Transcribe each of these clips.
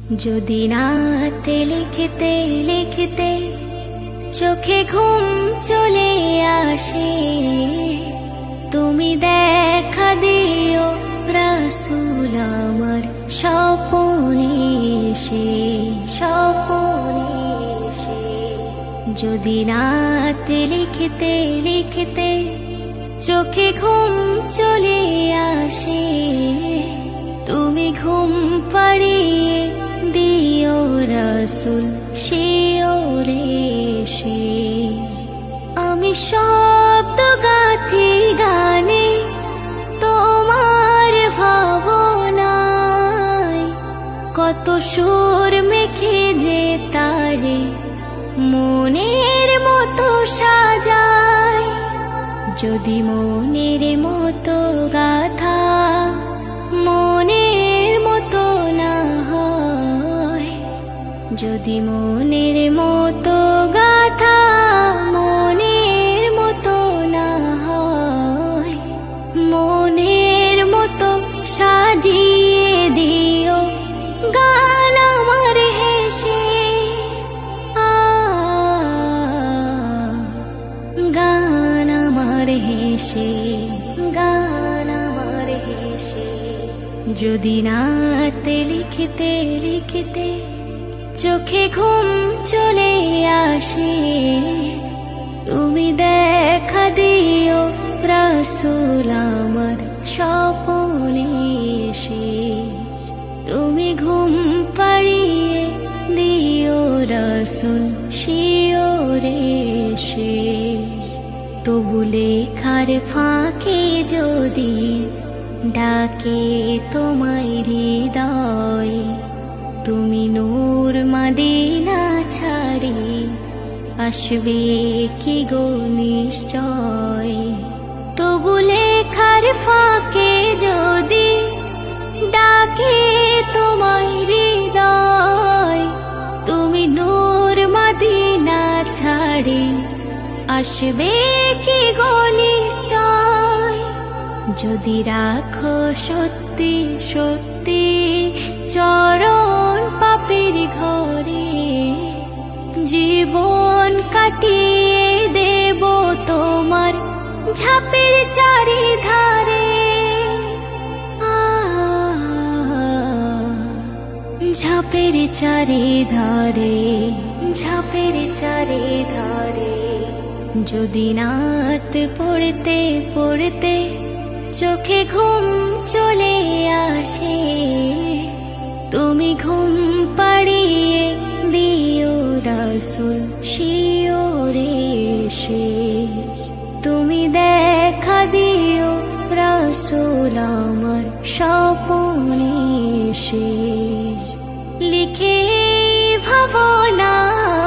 যদি রাতে লিখতে লিখতে চোখে ঘুম চলে আসে, তুমি দেখা দিও রাসূল আমার স্বপ্নে এসে, স্বপ্নে এসে। যদি রাতে লিখতে লিখতে চোখে ঘুম চলে আসে, তুমি ঘুম পাড়িয়ে দিও রাসূল শিওরে এসে। আমি শব্দ গাথি গানে তোমার ভাবনায়, কত সুর মেখে যে তারে মনের মতো সাজায়। যদি মনের মতো গাথা মনের মতো না হয়, যদি মনের মতো গাথা মনের মতো না হয়, মনের মতো সাজিয়ে দিও গান আমার হেসে। গান আমার হেসে, গান আমার হেসে। যদি রাতে লিখতে লিখতে চোখে ঘুম চলে আসে, তুমি দেখা দিও রাসূল আমার স্বপ্নে এসে। তুমি ঘুম পাড়িয়ে দিও রাসূল শিওরে এসে। তবু লেখার ফাঁকে যদি ডাকে তোমায় হৃদয়, তুমি নূর মদিনা ছাড়ি আসবে কি গো নিশ্চয়। তবু লেখার ফাঁকে যদি ডাকে তোমায় হৃদয়, তুমি নূর মদিনা ছাড়ি আসবে কি গো নিশ্চয়। যদি রাখো সত্যি সত্যি চরণ পাপের ঘরে, জীবন কাটিয়ে দেব তোমার ঝাপের চারিধারে। ঝাপের চারিধারে, ঝাপের চারিধারে। যদি রাত পড়তে পড়তে চোখে ঘুম চলে আসে, তুমি ঘুম পাড়িয়ে দিও রাসূল শিওরে এসে। তুমি দেখা দিও রাসূল আমার স্বপ্নে এসে। লিখে ভাবনা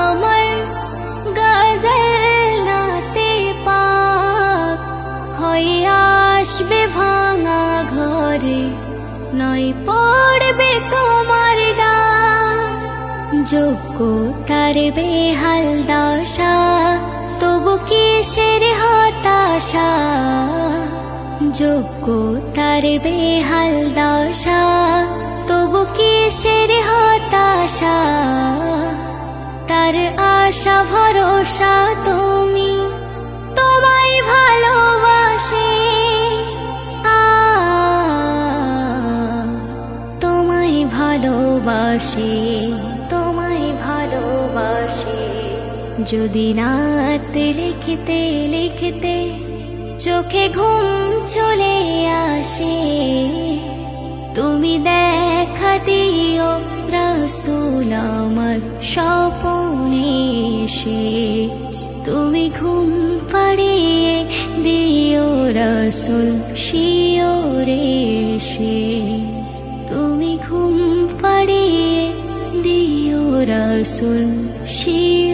আমার গজল নাতে পাক, হয়ে আসবে ভাঙা ঘরে, নয় পড়বে তোমার ডাক। যোগ্যতার বেহাল দশা, তবু কিসের হতাশা। যোগ্যতার বেহাল দশা, তবু কিসের হতাশা। তার আশা ভরসা তুমি, তোমায় ভালোবাসে। তোমায় ভালোবাসে, তোমায় ভালোবাসে। যদি রাতে লিখতে লিখতে চোখে ঘুম চলে আসে, তুমি দেখা দিও রাসূল আমার স্বপ্নে এসে। তুমি ঘুম পাড়িয়ে দিও রাসূল শিওরে এসে। তুমি ঘুম পাড়িয়ে দিও রাসূল শিওরে।